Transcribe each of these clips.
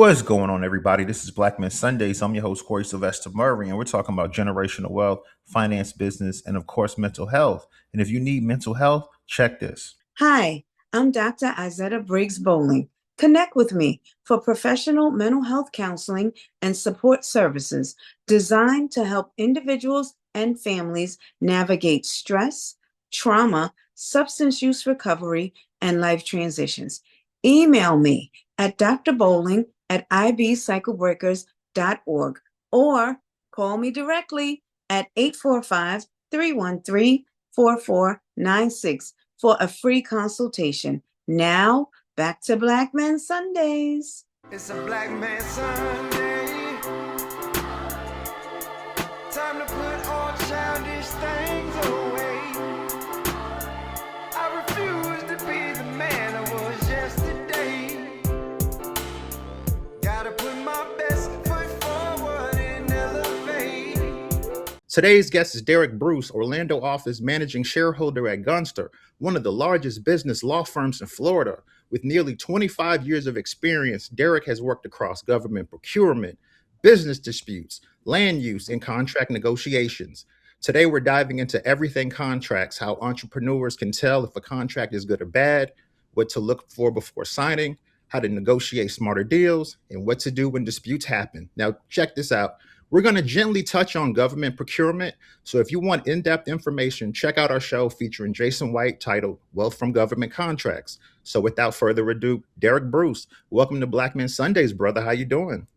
What's going on, everybody? This is Black Men Sundays. I'm your host, Corey Sylvester Murray, and we're talking about generational wealth, finance, business, and of course, mental health. And if you need mental health, check this. Hi, I'm Dr. Izetta Briggs Bowling. Connect with me for professional mental health counseling and support services designed to help individuals and families navigate stress, trauma, substance use recovery, and life transitions. Email me at drbowling@ibcyclebreakers.org or call me directly at 845-313-4496 for a free consultation. Now, back to Black Men Sundays. It's a Black Man Sunday. Time to put all childish things away. I refuse to be the man I was yesterday. Gotta put my best foot forward and elevate. Today's guest is Derek Bruce, Orlando office managing shareholder at Gunster, one of the largest business law firms in Florida. With nearly 25 years of experience, Derek has worked across government procurement, business disputes, land use, and contract negotiations. Today, we're diving into everything contracts, how entrepreneurs can tell if a contract is good or bad, what to look for before signing, how to negotiate smarter deals, and what to do when disputes happen. Now, check this out. We're going to gently touch on government procurement. So if you want in-depth information, check out our show featuring Jason White titled Wealth from Government Contracts. So without further ado, Derek Bruce, welcome to Black Men Sundays, brother. How you doing?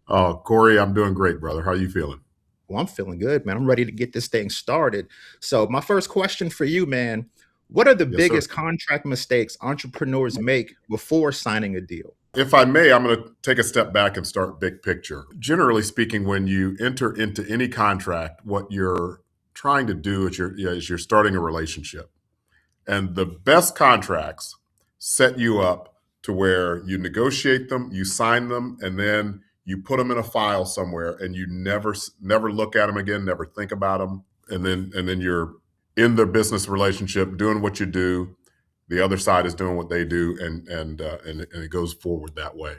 Oh, Corey, I'm doing great, brother. How are you feeling? Well, I'm feeling good, man. I'm ready to get this thing started. So my first question for you, man, what are the Yes, biggest sir. contract mistakes entrepreneurs make before signing a deal? If I may, I'm going to take a step back and start big picture. Generally speaking, when you enter into any contract, what you're trying to do is you're starting a relationship. And the best contracts set you up to where you negotiate them, you sign them, and then you put them in a file somewhere, and you never look at them again, never think about them, and then you're in the business relationship doing what you do. The other side is doing what they do, and it goes forward that way.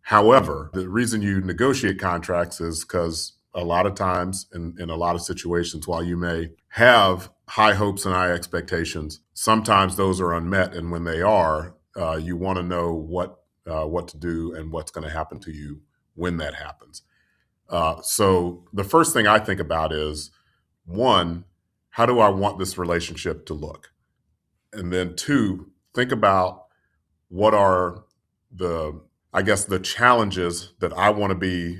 However, the reason you negotiate contracts is because a lot of times in a lot of situations, while you may have high hopes and high expectations, sometimes those are unmet. And when they are, you want to know what to do and what's going to happen to you when that happens. So the first thing I think about is, one, how do I want this relationship to look? And then two, think about what are the challenges that I want to be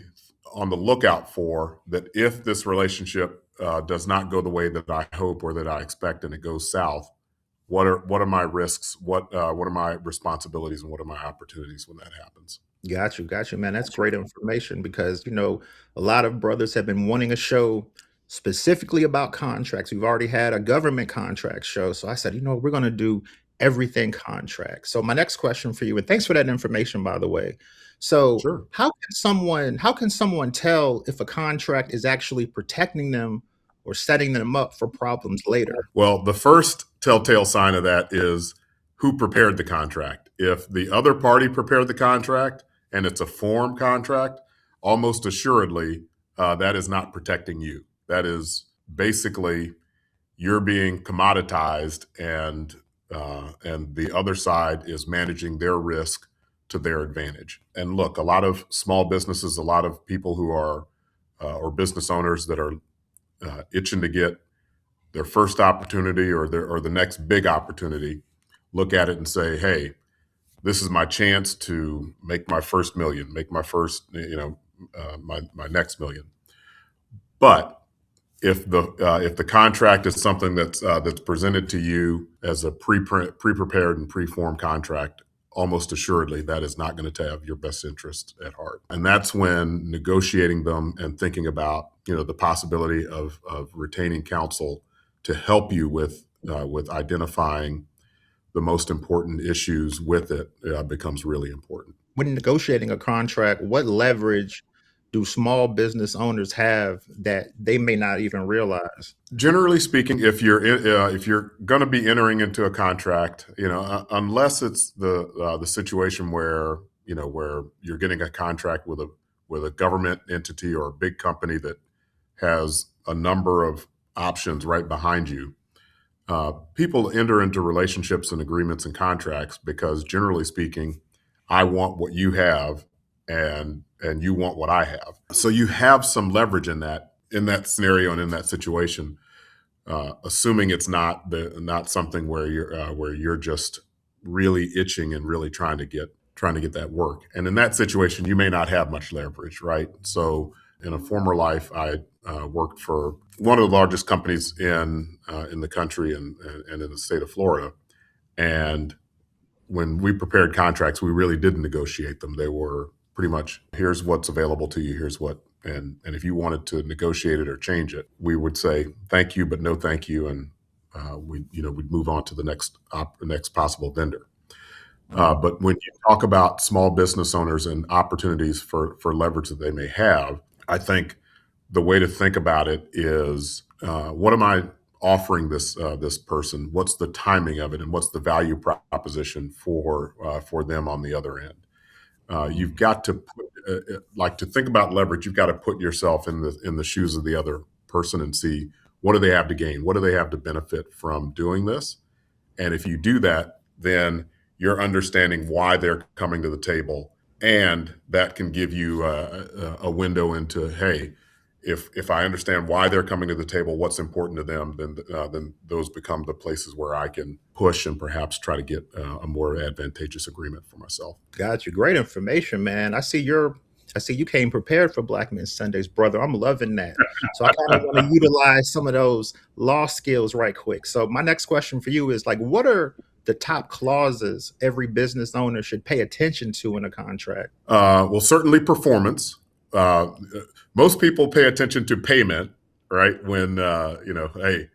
on the lookout for, that if this relationship does not go the way that I hope or that I expect and it goes south, what are my risks? What are my responsibilities and what are my opportunities when that happens? Got you, man. That's great information because, a lot of brothers have been wanting a show specifically about contracts. We've already had a government contract show. So I said, we're going to do everything contract. So my next question for you, and thanks for that information, by the way. So Sure. how can someone tell if a contract is actually protecting them or setting them up for problems later? Well, the first telltale sign of that is who prepared the contract. If the other party prepared the contract and it's a form contract, almost assuredly that is not protecting you. That is basically you're being commoditized, and the other side is managing their risk to their advantage. And look, a lot of small businesses, a lot of people who are or business owners that are itching to get their first opportunity or the next big opportunity, look at it and say, "Hey, this is my chance to make my first million, make my first, my next million." But if the contract is something that's presented to you as a pre-prepared and pre-formed contract, almost assuredly that is not going to have your best interest at heart. And that's when negotiating them and thinking about the possibility of retaining counsel to help you with identifying the most important issues with it becomes really important. When negotiating a contract, what leverage do small business owners have that they may not even realize? Generally speaking, if you're going to be entering into a contract, unless it's the situation where where you're getting a contract with a government entity or a big company that has a number of options right behind you. People enter into relationships and agreements and contracts because, generally speaking, I want what you have, and you want what I have. So you have some leverage in that scenario and in that situation, assuming it's not something where you're just really itching and really trying to get that work. And in that situation, you may not have much leverage, right? So in a former life, I worked for one of the largest companies in the country and in the state of Florida. And when we prepared contracts, we really didn't negotiate them. They were pretty much, here's what's available to you, here's what, and if you wanted to negotiate it or change it, we would say thank you, but no thank you, and we'd move on to the next possible vendor. But when you talk about small business owners and opportunities for leverage that they may have, I think the way to think about it is, what am I offering this person? What's the timing of it, and what's the value proposition for them on the other end? You've got to to think about leverage. You've got to put yourself in the shoes of the other person and see, what do they have to gain? What do they have to benefit from doing this? And if you do that, then you're understanding why they're coming to the table, and that can give you a window into, hey, if I understand why they're coming to the table, what's important to them, then those become the places where I can push and perhaps try to get a more advantageous agreement for myself. Got you. Great information, man. I see you came prepared for Black Men Sundays, brother. I'm loving that. So I kind of want to utilize some of those law skills right quick. So my next question for you is, what are the top clauses every business owner should pay attention to in a contract? Well, certainly performance. Most people pay attention to payment, right? When, hey,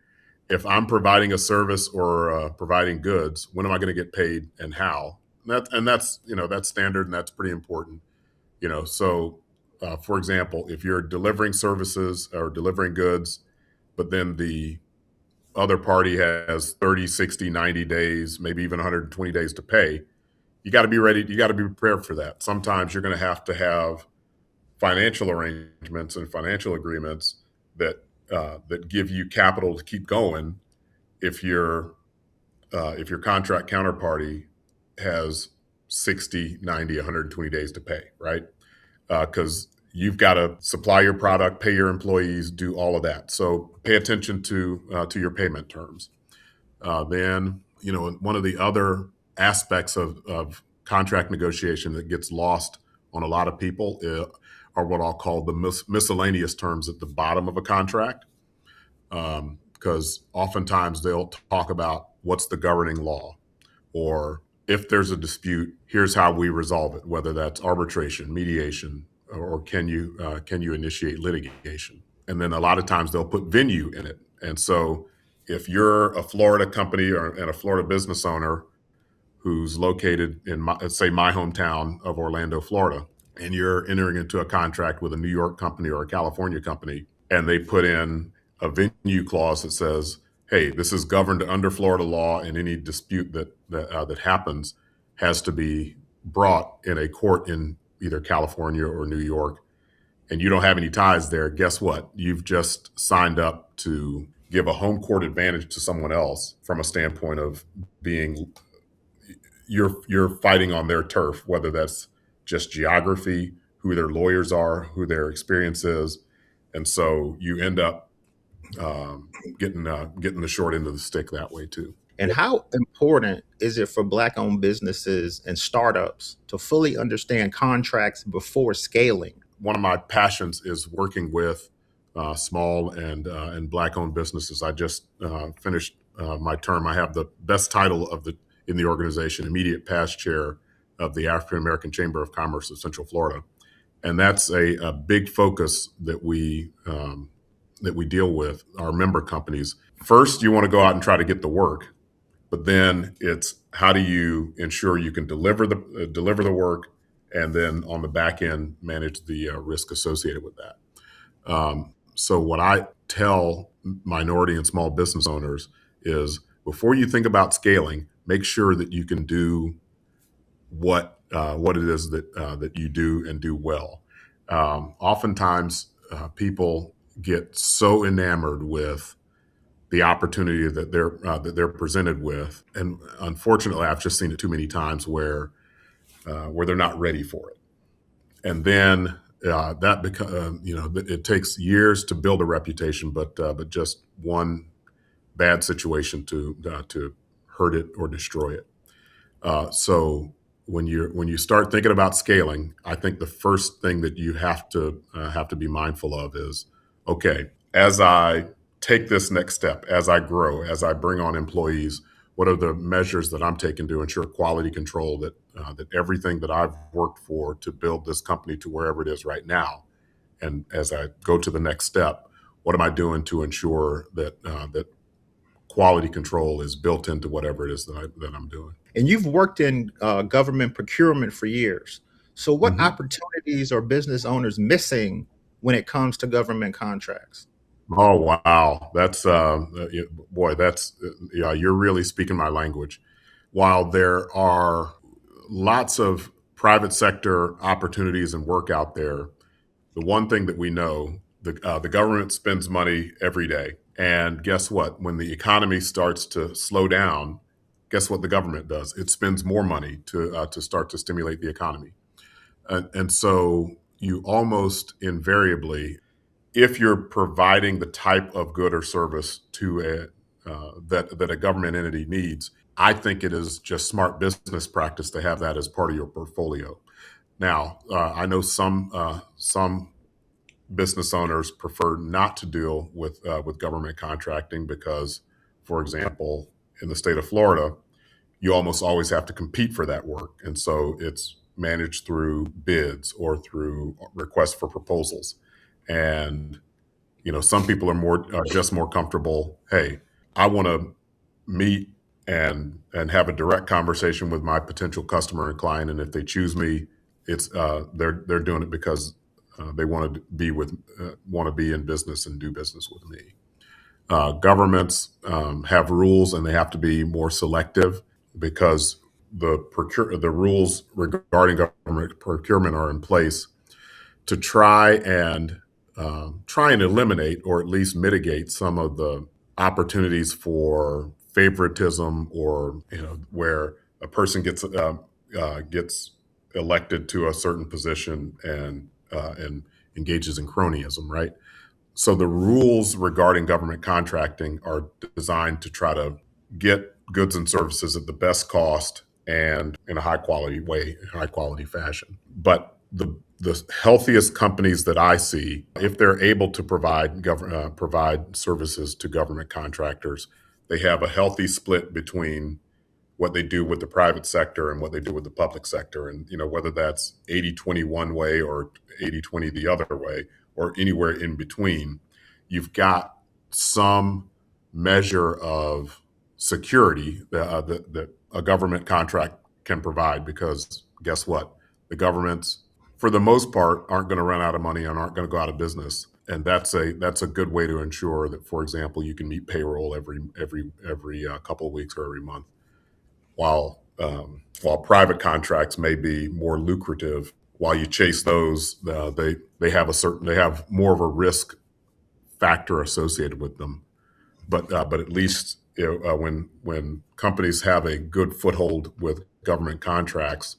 if I'm providing a service or providing goods, when am I going to get paid and how? That's standard, and that's pretty important. So for example, if you're delivering services or delivering goods, but then the other party has 30, 60, 90 days, maybe even 120 days to pay, you got to be ready. You got to be prepared for that. Sometimes you're going to have financial arrangements and financial agreements that give you capital to keep going if your contract counterparty has 60, 90, 120 days to pay, right? Because you've got to supply your product, pay your employees, do all of that. So pay attention to your payment terms. Then, one of the other aspects of contract negotiation that gets lost on a lot of people are what I'll call the miscellaneous terms at the bottom of a contract. Because oftentimes they'll talk about what's the governing law, or if there's a dispute, here's how we resolve it, whether that's arbitration, mediation, or can you initiate litigation. And then a lot of times they'll put venue in it. And so if you're a Florida company and a Florida business owner who's located in, let's say, my hometown of Orlando, Florida, and you're entering into a contract with a New York company or a California company, and they put in a venue clause that says, hey, this is governed under Florida law, and any dispute that happens has to be brought in a court in either California or New York, and you don't have any ties there, guess what? You've just signed up to give a home court advantage to someone else from a standpoint of being, you're fighting on their turf, whether that's just geography, who their lawyers are, who their experience is. And so you end up getting the short end of the stick that way too. And how important is it for Black-owned businesses and startups to fully understand contracts before scaling? One of my passions is working with small and Black-owned businesses. I just finished my term. I have the best title in the organization, immediate past chair of the African American Chamber of Commerce of Central Florida, and that's a big focus that we deal with our member companies. First, you want to go out and try to get the work, but then it's how do you ensure you can deliver the work, and then on the back end manage the risk associated with that. So what I tell minority and small business owners is, before you think about scaling, make sure that you can do what what it is that you do and do well. Oftentimes, people get so enamored with the opportunity that they're presented with, and unfortunately, I've just seen it too many times where they're not ready for it, and then it takes years to build a reputation, but just one bad situation to hurt it or destroy it. So when you start thinking about scaling, I think the first thing that you have to be mindful of is, okay, as I take this next step, as I grow, as I bring on employees, what are the measures that I'm taking to ensure quality control that everything that I've worked for to build this company to wherever it is right now, and as I go to the next step, what am I doing to ensure that quality control is built into whatever it is that I'm doing? And you've worked in government procurement for years. So, what Mhm. opportunities are business owners missing when it comes to government contracts? Oh wow, that's boy, that's yeah, you're really speaking my language. While there are lots of private sector opportunities and work out there, the one thing that we know, the government spends money every day, and guess what? When the economy starts to slow down, guess what the government does? It spends more money to start to stimulate the economy, and so you almost invariably, if you're providing the type of good or service to that a government entity needs, I think it is just smart business practice to have that as part of your portfolio. Now, I know some business owners prefer not to deal with government contracting because, for example, in the state of Florida, you almost always have to compete for that work, and so it's managed through bids or through requests for proposals. And some people are just more comfortable. Hey, I want to meet and have a direct conversation with my potential customer and client, and if they choose me, it's they're doing it because they want to be in business and do business with me. Governments have rules, and they have to be more selective because the rules regarding government procurement are in place to try and eliminate or at least mitigate some of the opportunities for favoritism, or where a person gets elected to a certain position and engages in cronyism, right? So the rules regarding government contracting are designed to try to get goods and services at the best cost and in a high quality way, high quality fashion. But the healthiest companies that I see, if they're able to provide services to government contractors, they have a healthy split between what they do with the private sector and what they do with the public sector. And whether that's 80-20 one way or 80-20 the other way, or anywhere in between, you've got some measure of security that a government contract can provide, because guess what? The governments, for the most part, aren't going to run out of money and aren't going to go out of business. And that's a good way to ensure that, for example, you can meet payroll every couple of weeks or every month. While private contracts may be more lucrative, while you chase those, they have more of a risk factor associated with them. But at least when companies have a good foothold with government contracts,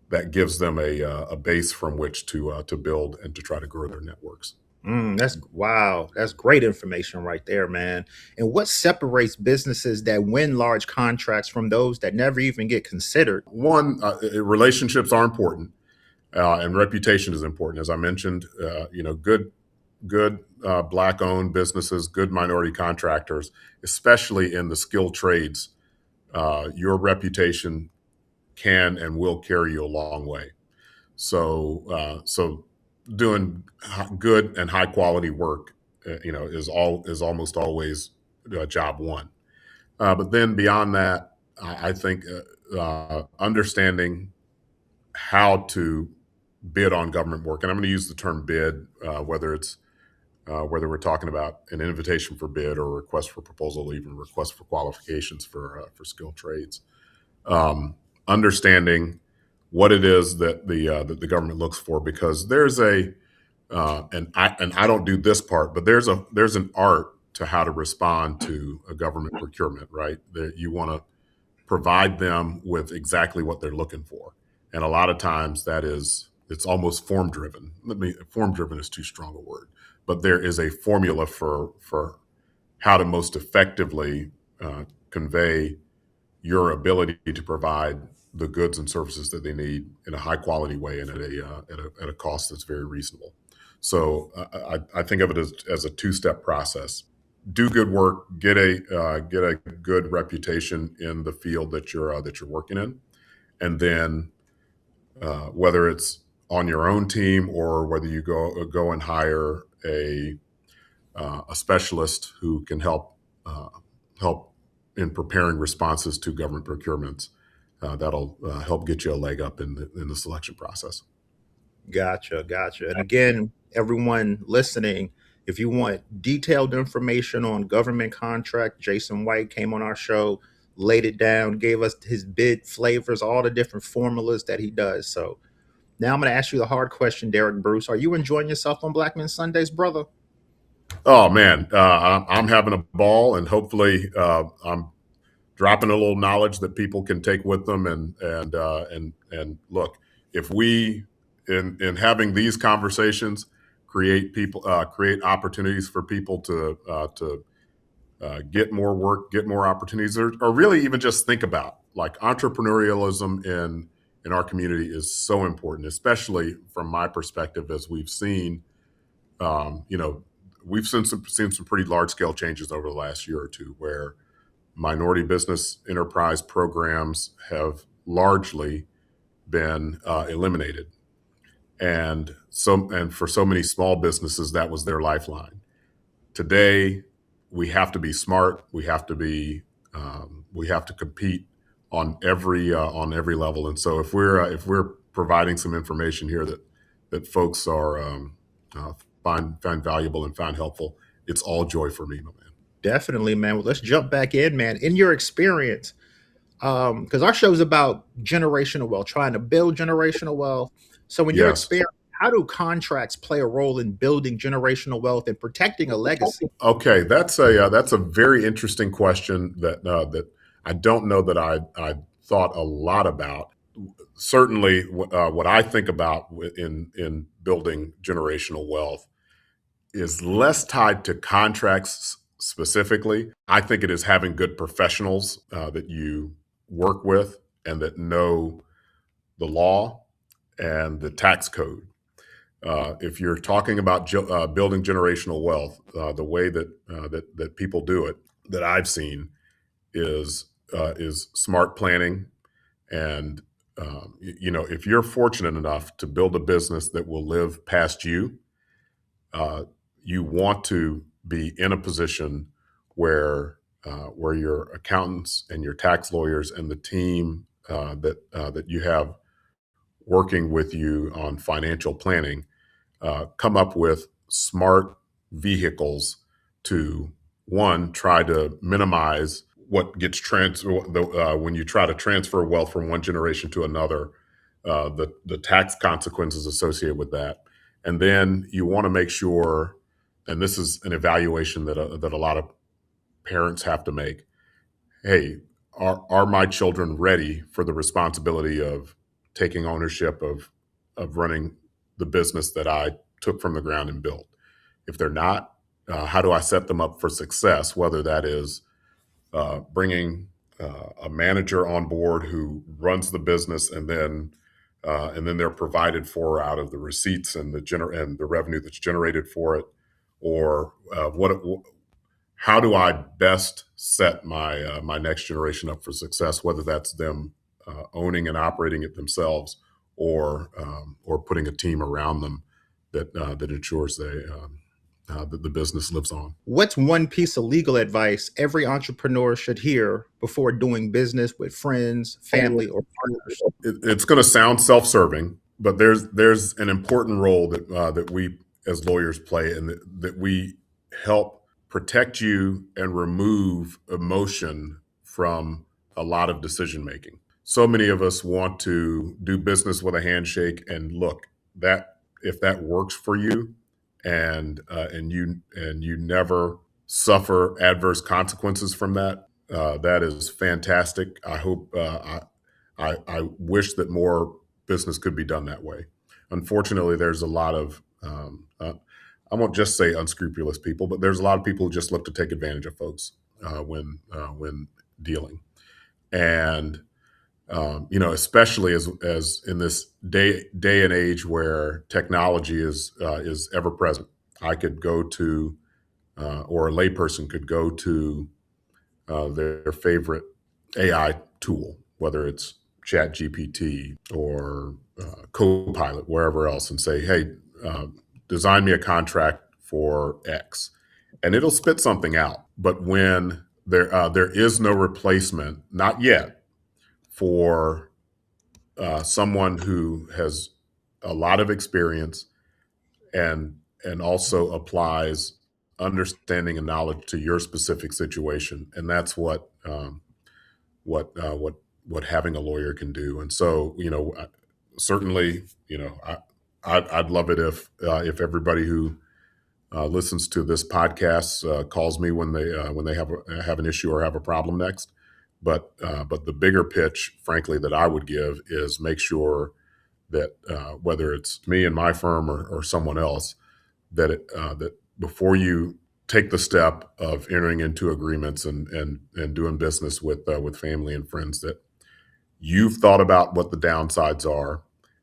that gives them a base from which to build and to try to grow their networks. That's wow. That's great information right there, man. And what separates businesses that win large contracts from those that never even get considered? One, relationships are important, and reputation is important. As I mentioned, good black-owned businesses, good minority contractors, especially in the skilled trades, your reputation can and will carry you a long way. So doing good and high quality work, is almost always job one. But then beyond that, I think understanding how to bid on government work, and I'm going to use the term bid, whether we're talking about an invitation for bid or request for proposal, even request for qualifications for skilled trades. Understanding what it is that the government looks for, because there's a and I don't do this part, but there's an art to how to respond to a government procurement, right? That you want to provide them with exactly what they're looking for, and a lot of times it's almost form driven. Form driven is too strong a word, but there is a formula for how to most effectively convey your ability to provide the goods and services that they need in a high quality way and at a cost that's very reasonable. So I think of it as a two-step process. Do good work, get a good reputation in the field that you're working in, and then whether it's on your own team or whether you go and hire a specialist who can help in preparing responses to government procurements, that'll help get you a leg up in the selection process. Gotcha. And again, everyone listening, if you want detailed information on government contract, Jason White came on our show, laid it down, gave us his bid flavors, all the different formulas that he does. So now I'm going to ask you the hard question, Derek Bruce. Are you enjoying yourself on Black Men Sundays, brother? Oh man, I'm having a ball, and hopefully I'm dropping a little knowledge that people can take with them. And look, if we in having these conversations create opportunities for people to get more work, get more opportunities, or really even just think about, like, entrepreneurialism in our community is so important, especially from my perspective, as we've seen, we've seen some pretty large scale changes over the last year or two, where minority business enterprise programs have largely been eliminated, and for so many small businesses, that was their lifeline. Today, we have to be smart. We have to compete on every level. And so if we're providing some information here that folks are find valuable and find helpful, it's all joy for me, my man. Definitely, man. Well, let's jump back in, man. In your experience, because our show's about generational wealth, trying to build generational wealth. So in your Yes. experience, how do contracts play a role in building generational wealth and protecting a legacy? Okay, that's a very interesting question that I don't know that I thought a lot about. Certainly, what I think about in building generational wealth is less tied to contracts specifically. I think it is having good professionals that you work with and that know the law and the tax code. If you're talking about building generational wealth, the way that people do it, that I've seen, is smart planning. And if you're fortunate enough to build a business that will live past you, you want to be in a position where your accountants and your tax lawyers and the team that you have working with you on financial planning come up with smart vehicles to, one, try to minimize what gets when you try to transfer wealth from one generation to another, the tax consequences associated with that. And then you want to make sure, and this is an evaluation that a lot of parents have to make. Hey, are my children ready for the responsibility of taking ownership of running the business that I took from the ground and built? If they're not, how do I set them up for success? Whether that is bringing a manager on board who runs the business, and then they're provided for out of the receipts and the revenue that's generated for it, or how do I best set my next generation up for success? Whether that's them owning and operating it themselves, or putting a team around them that ensures that the business lives on. What's one piece of legal advice every entrepreneur should hear before doing business with friends, family, or partners? It's going to sound self-serving, but there's an important role that we as lawyers play, and that we help protect you and remove emotion from a lot of decision making. so many of us want to do business with a handshake, and look, that if that works for you, and you never suffer adverse consequences from that, that is fantastic. I hope I wish that more business could be done that way. Unfortunately, there's a lot of I won't just say unscrupulous people, but there's a lot of people who just look to take advantage of folks when dealing. And especially as in this day and age where technology is ever present. I could go to, or a layperson could go to their favorite AI tool, whether it's Chat GPT or Copilot, wherever else, and say, "Hey, design me a contract for X," and it'll spit something out. But when there is no replacement, not yet, for someone who has a lot of experience and also applies understanding and knowledge to your specific situation, and that's what having a lawyer can do. And so, certainly, I'd love it if everybody who listens to this podcast calls me when they have an issue or have a problem next. But the bigger pitch, frankly, that I would give is make sure that whether it's me and my firm or someone else, that before you take the step of entering into agreements and doing business with family and friends, that you've thought about what the downsides are,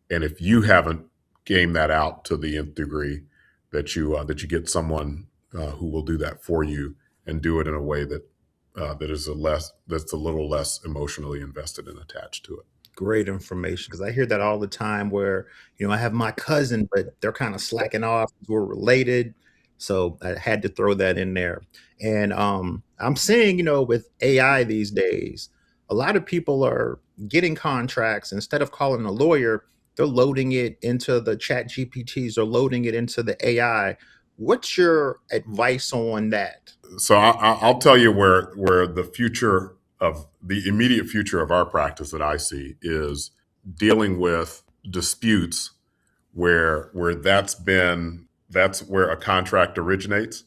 and if you haven't gamed that out to the nth degree, that you get someone who will do that for you and do it in a way that's a little less emotionally invested and attached to it. Great information, because I hear that all the time where, I have my cousin, but they're kind of slacking off. We're related. So I had to throw that in there. And I'm seeing, with AI these days, a lot of people are getting contracts. Instead of calling a lawyer, they're loading it into the Chat GPTs or loading it into the AI. What's your advice on that? So I'll tell you where the immediate future of our practice that I see is dealing with disputes where that's where a contract originates,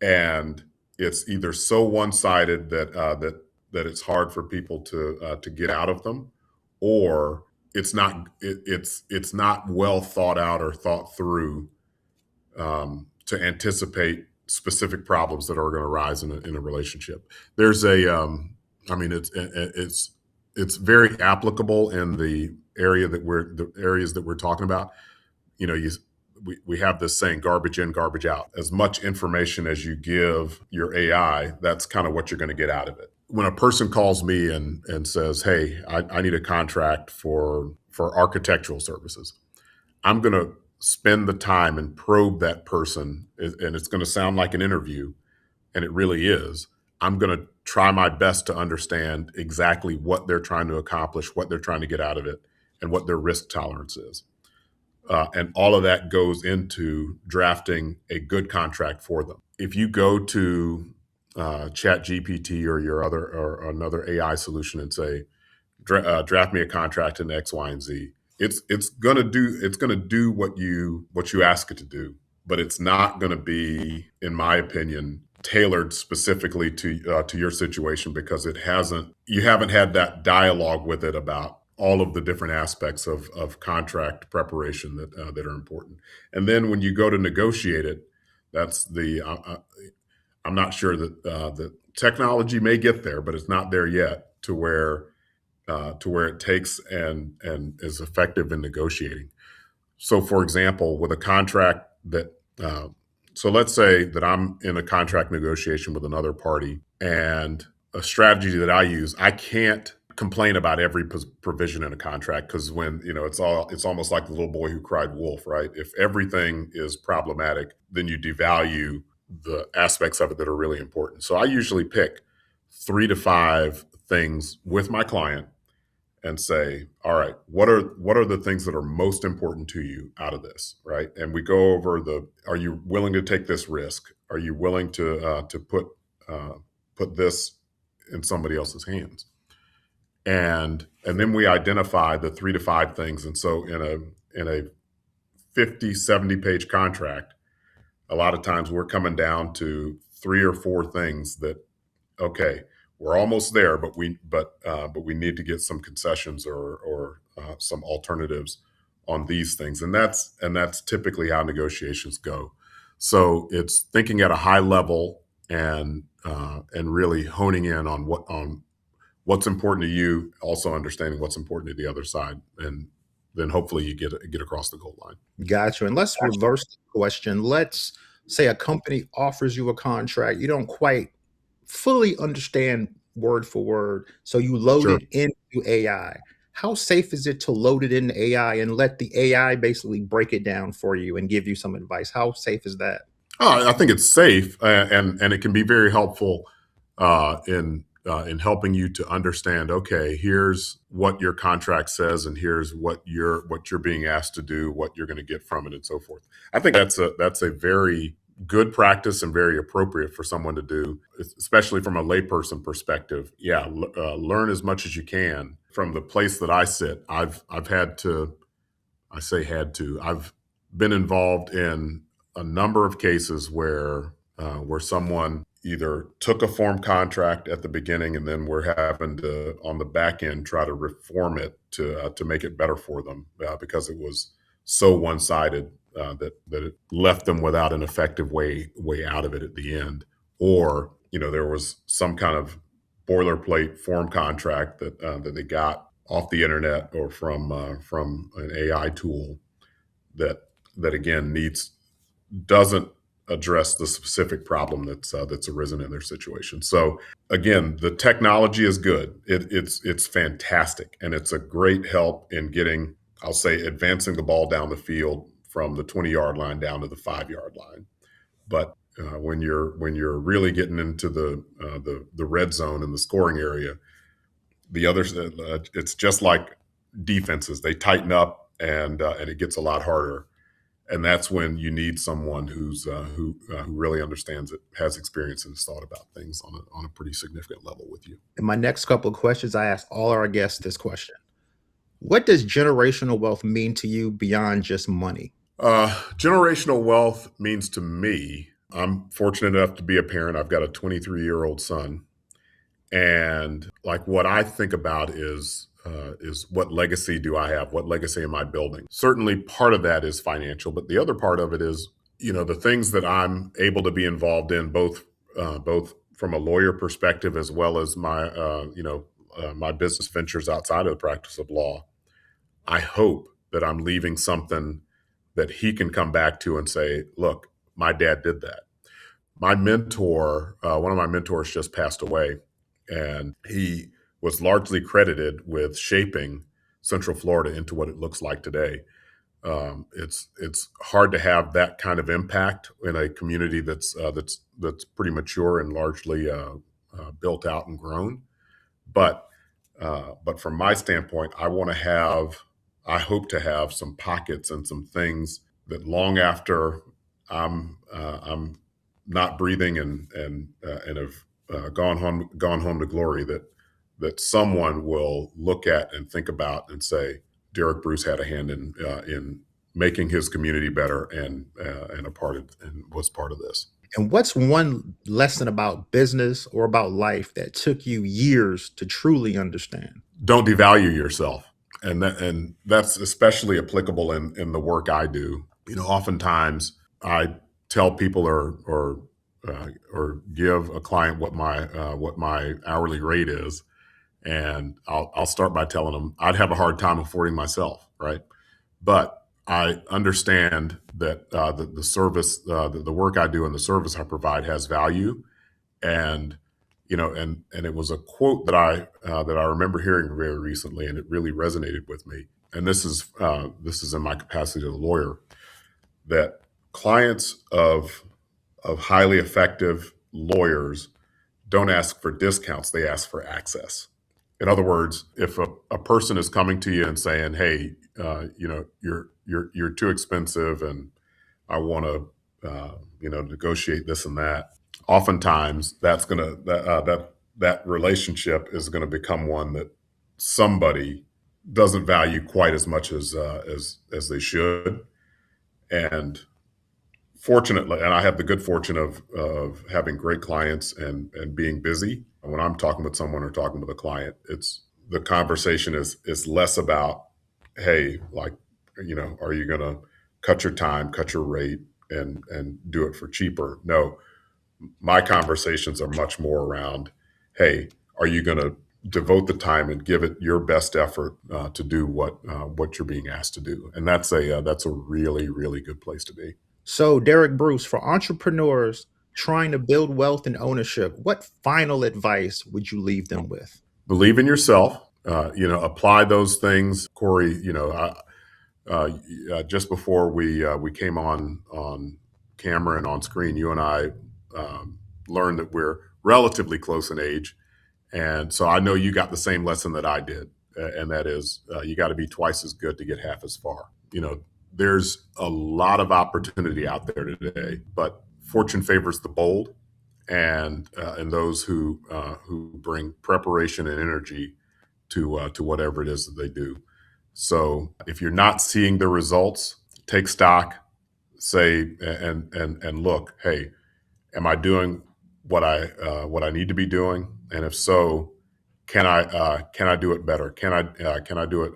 and it's either so one-sided that it's hard for people to get out of them, or it's not well thought out or thought through to anticipate specific problems that are going to arise in a relationship. There's it's very applicable in the areas that we're talking about. We have this saying, garbage in, garbage out. As much information as you give your AI, that's kind of what you're going to get out of it. When a person calls me and says, "Hey, I need a contract for architectural services," I'm going to spend the time and probe that person, and it's going to sound like an interview, and it really is. I'm going to try my best to understand exactly what they're trying to accomplish, what they're trying to get out of it, and what their risk tolerance is. And all of that goes into drafting a good contract for them. If you go to Chat GPT or another AI solution and say, draft me a contract in X, Y, and Z, it's gonna do what you ask it to do, but it's not gonna be, in my opinion, tailored specifically to your situation, because you haven't had that dialogue with it about all of the different aspects of contract preparation that are important. And then when you go to negotiate it, that's I'm not sure that the technology may get there, but it's not there yet to where it takes and is effective in negotiating. So, for example, with a contract so let's say that I'm in a contract negotiation with another party, and a strategy that I use, I can't complain about every provision in a contract, because when it's almost like the little boy who cried wolf, right? If everything is problematic, then you devalue the aspects of it that are really important. So I usually pick 3 to 5 things with my client and say, all right, what are the things that are most important to you out of this, right? And we go over are you willing to take this risk? Are you willing to put this in somebody else's hands? and then we identify the 3 to 5 things. And so in a 50, 70 page contract, a lot of times we're coming down to 3 or 4 things that, okay, we're almost there, but we need to get some concessions or some alternatives on these things, and that's typically how negotiations go. So it's thinking at a high level and really honing in on what's important to you, also understanding what's important to the other side, and then hopefully you get across the goal line. Gotcha. And let's reverse the question. Let's say a company offers you a contract. You don't quite fully understand word for word, so you load Sure. it into AI. How safe is it to load it into AI and let the AI basically break it down for you and give you some advice? How safe is that? I think it's safe, and it can be very helpful in helping you to understand. Okay, here's what your contract says, and here's what you're being asked to do, what you're going to get from it, and so forth. I think that's a very good practice and very appropriate for someone to do, especially from a layperson perspective. Yeah, learn as much as you can. From the place that I sit, I've had to. I say had to. I've been involved in a number of cases where someone either took a form contract at the beginning and then we're having to, on the back end, try to reform it to make it better for them because it was so one-sided that it left them without an effective way out of it at the end. Or there was some kind of boilerplate form contract that they got off the internet or from an AI tool that again doesn't address the specific problem that's arisen in their situation. So again, the technology is good. It's fantastic, and it's a great help in getting, I'll say, advancing the ball down the field from the 20-yard line down to the 5-yard line. But when you're really getting into the red zone and the scoring area, the others, it's just like defenses. They tighten up, and it gets a lot harder. And that's when you need someone who really understands it, has experience, and has thought about things on a pretty significant level with you. In my next couple of questions, I ask all our guests this question: what does generational wealth mean to you beyond just money? Generational wealth means to me, I'm fortunate enough to be a parent. I've got a 23-year-old son. And like what I think about is what legacy do I have? What legacy am I building? Certainly part of that is financial, but the other part of it is, the things that I'm able to be involved in, both from a lawyer perspective as well as my business ventures outside of the practice of law. I hope that I'm leaving something that he can come back to and say, look, my dad did that. My mentor, one of my mentors just passed away, and he was largely credited with shaping Central Florida into what it looks like today. It's hard to have that kind of impact in a community that's pretty mature and largely built out and grown. But from my standpoint, I hope to have some pockets and some things that long after I'm not breathing and have gone home to glory, that someone will look at and think about and say, Derek Bruce had a hand in making his community better and was part of this. And what's one lesson about business or about life that took you years to truly understand? Don't devalue yourself. And that's especially applicable in the work I do. Oftentimes I tell people or give a client what my hourly rate is, and I'll start by telling them I'd have a hard time affording myself, right? But I understand that the service, the work I do and the service I provide has value, and it was a quote that I remember hearing very recently, and it really resonated with me. And this is in my capacity as a lawyer, that clients of highly effective lawyers don't ask for discounts; they ask for access. In other words, if a person is coming to you and saying, "Hey, you're too expensive, and I want to negotiate this and that," oftentimes that relationship is going to become one that somebody doesn't value quite as much as they should. And fortunately, and I have the good fortune of having great clients and being busy. When I'm talking with someone or talking with a client, it's the conversation is less about, hey, like, are you going to cut your time, cut your rate, and do it for cheaper? No, my conversations are much more around, hey, are you going to devote the time and give it your best effort to do what you're being asked to do? And that's a really, really good place to be. So, Derek Bruce, for entrepreneurs trying to build wealth and ownership, what final advice would you leave them with? Believe in yourself. Apply those things, Corey. Just before we came on camera and on screen, you and I learned that we're relatively close in age, and so I know you got the same lesson that I did, and that is you got to be twice as good to get half as far. There's a lot of opportunity out there today, but fortune favors the bold, and those who bring preparation and energy to whatever it is that they do. So if you're not seeing the results, take stock, say and look, hey, am I doing what I need to be doing? And if so, can I do it better? Can I do it?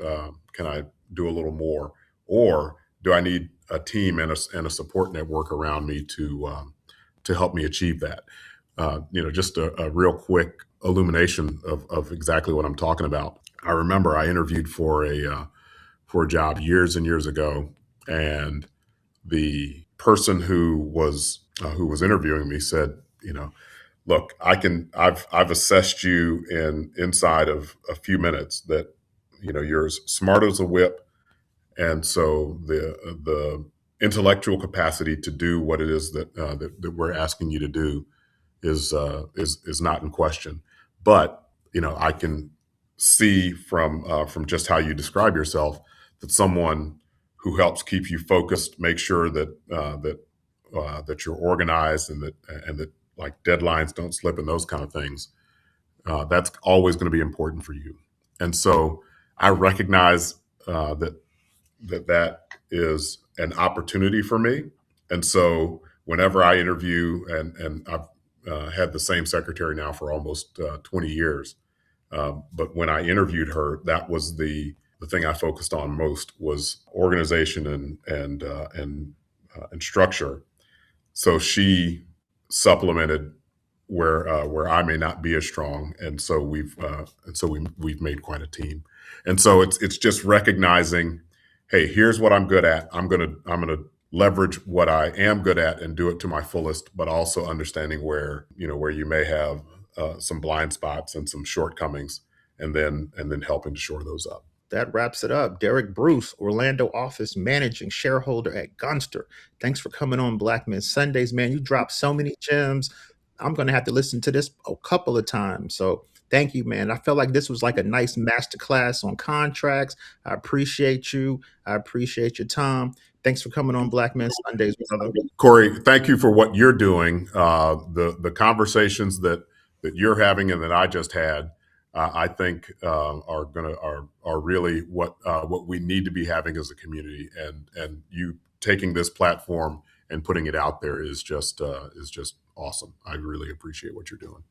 Can I do a little more? Or do I need a team and a support network around me to help me achieve that? Just a real quick illumination of exactly what I'm talking about. I remember I interviewed for a job years and years ago, and the person who was interviewing me said, look, I've assessed you inside of a few minutes that you're as smart as a whip, and so the intellectual capacity to do what it is that we're asking you to do is not in question. But I can see from just how you describe yourself that someone who helps keep you focused, make sure that that you're organized and that like deadlines don't slip and those kind of things. That's always going to be important for you. And so I recognize that is an opportunity for me. And so whenever I interview, and I've had the same secretary now for almost 20 years, but when I interviewed her, that was the thing I focused on most was organization and structure. So she supplemented where I may not be as strong, and so we've made quite a team. And so it's just recognizing, hey, here's what I'm good at. I'm gonna leverage what I am good at and do it to my fullest, but also understanding where you may have some blind spots and some shortcomings, and then helping to shore those up. That wraps it up. Derek Bruce, Orlando office managing shareholder at Gunster. Thanks for coming on Black Men Sundays, man. You dropped so many gems. I'm going to have to listen to this a couple of times. So thank you, man. I felt like this was like a nice masterclass on contracts. I appreciate you. I appreciate your time. Thanks for coming on Black Men Sundays, brother. Corey, thank you for what you're doing. The conversations that you're having and that I just had, I think are really what we need to be having as a community, and you taking this platform and putting it out there is just awesome. I really appreciate what you're doing.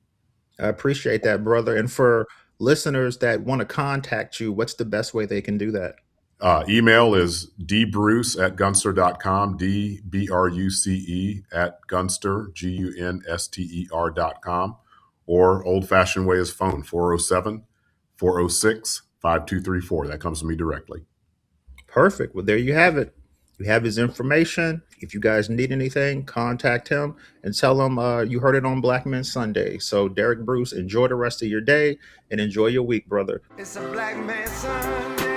I appreciate that, brother. And for listeners that want to contact you, what's the best way they can do that? Email is dbruce@gunster.com, DBRUCE @Gunster, GUNSTER.com. Or old-fashioned way is phone, 407-406-5234. That comes to me directly. Perfect. Well, there you have it. You have his information. If you guys need anything, contact him and tell him you heard it on Black Men Sunday. So, Derek Bruce, enjoy the rest of your day and enjoy your week, brother. It's a Black Man Sunday.